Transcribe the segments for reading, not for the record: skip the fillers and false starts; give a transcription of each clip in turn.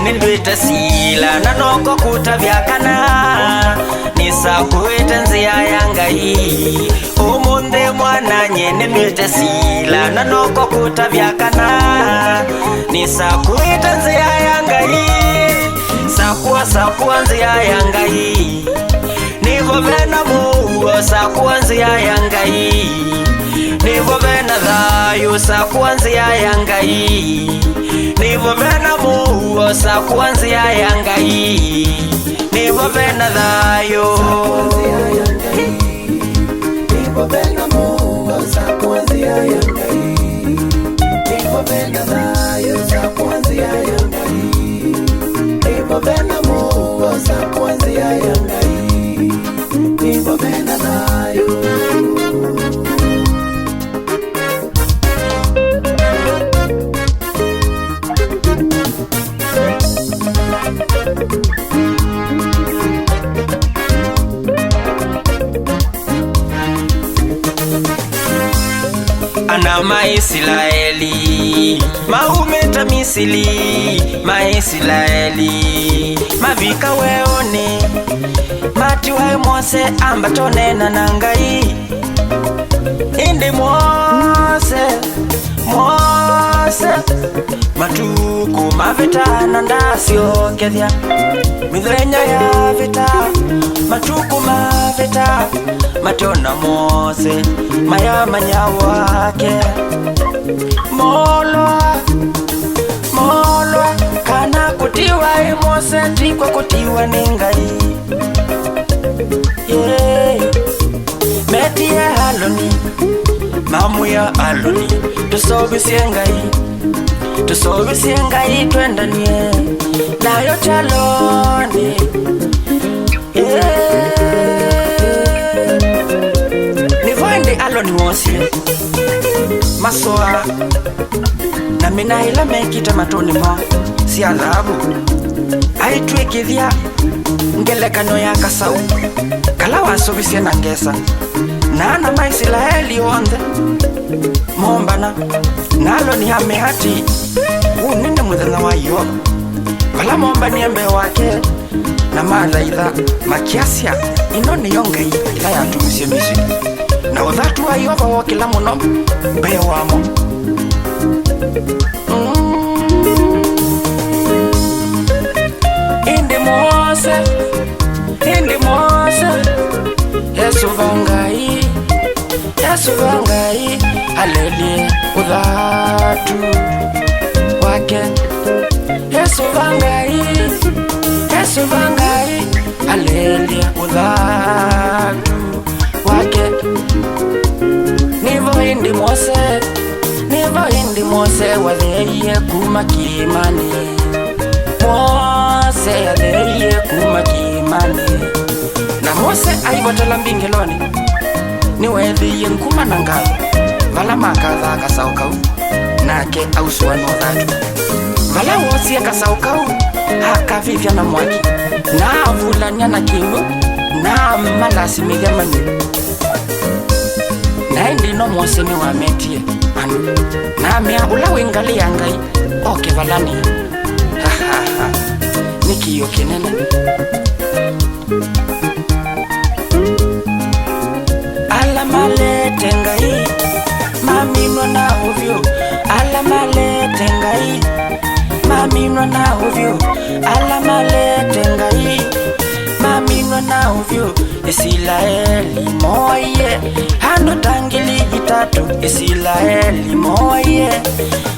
nindwite sila na noko kutavyakana nisakuite nzia ya Ngai umunthe mwananye nindwite sila na noko kutavyakana nisakuite nzia ya Ngai sakuwa nzia ya Ngai nivo vena muo sakuwa nzia ya Ngai nivo vena thayo sakuwa nzia ya Ngai nivo vena muo sakuwa nzia ya Ngai nivo vena thayo nivo vena muo sakuwa nzia ya Ngai nivo vena thayo sakuwa nzia ya Ngai nivo vena muo sakuwa nzia ya Ngai nivo vena thayo. Ana Maisraeli maumeta Misili Maisraeli mavika weone mati wa Mose ambatonena na Ngai indi Mose matuku mavita na ndasio kethia mithenya ya vita matuku mavita matona Mose maya manya wake molo kana kutiwa Mose tikwa kutiwa ni Ngai metie Aloni mamu ya Aloni tusobisie Ngai twendanie nayo chaloni nivoende Aloni wosie masoa na minaila mekita matoni mo si adhabu aitwikithia ngelekano ya kasau kala wasobisie na ngesa na Maisraeli onthe mombana nalo ni hamehati unine muthenya wa Yehova kala momba niembe wake na mathaitha makiasia ino niyo Ngai ila yatumisie Misiri na uthatu wa Yehova wokila muno mbeo wamo indi Mose Yesu vangai haleluya uthatu wake Yesu vangai haleluya uthatu wake nivo indi Mose watheiye kuma kimani Mose atheiye kuma kimani na Mose aivotela mbingeloni ni wethiye nkuma na ngao vala makatha kasau kau nake ausua no thatu vala wosie kasau kau akavivya na mwaki na avulania na kindu na malasimithia manyu na indi no Mose ni wametie anu na mea ula wingali ya Ngai oke valania nikiyo kinene alamalete Ngai maminwa na ovyo alamalete Ngai maminwa na ovyo alamalete Ngai maminwa na ovyo Israeli moye hando tangili itatu Israeli moye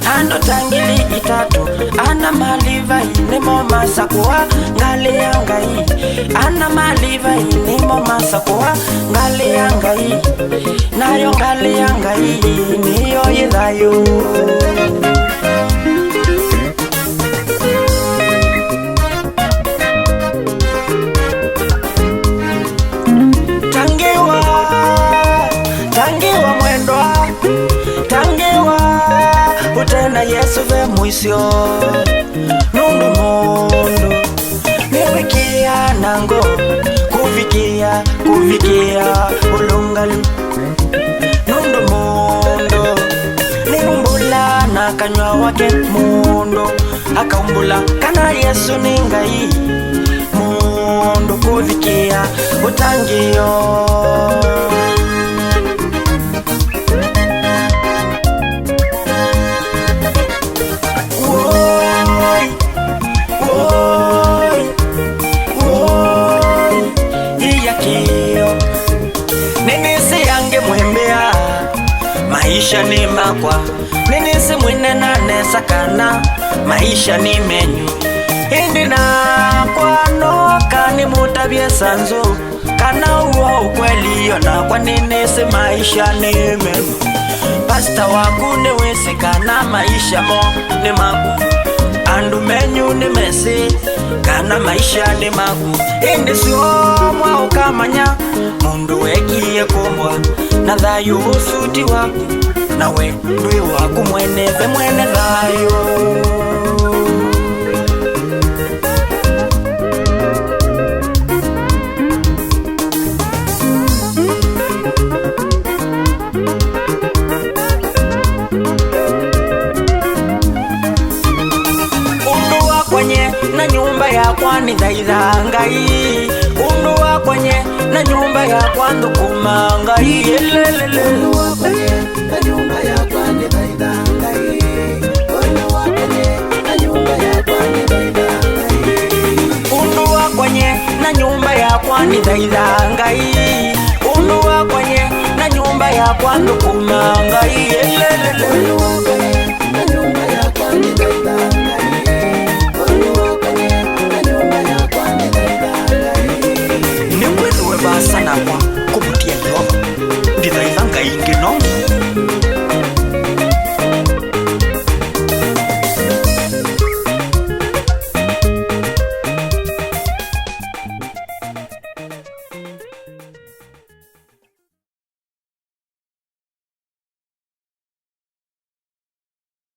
hando tangili itatu ana maliva inemo masakuwa ngale ya Ngai ana maliva inemo masakuwa ngale ya Ngai nayo ngale ya Ngai niyo yithayo tangiwa mwendwa tangiwa utenda Yesu ve mwisho nundu mundu niwikia nango kuvikia ulungali nundu mundu niumbula na kanywa wake mundu akauma wambula kana Yesu ni ngai mundu kuvikia utangio. Maisha ni makwa ninisi mwine na nesakana maisha ni menyu hindi na kwano kani mutabye sanzo kana uwa ukweli yona kwa ninisi maisha ni menyu pasta waku ni wisi kana maisha mo ni maku andu menyu ni mesi kana maisha ni maku hindi siomwa ukamanya mundu wekie kumbwa na thayu usuti waku nawe ndui waku mwene be mwene thayu. Undu wakwenye na nyumba yakwa ni thaitha ngai undu wakwenye na nyumba yakwa ndukuma ngai elelele undu wakwenye na nyumba yakwa ni thaitha ngai undu wakwenye na nyumba yakwa ni thaitha ngai undu wakwenye na nyumba yakwa ni thaitha ngai undu wakwenye na nyumba yakwa ndukuma ngai elelele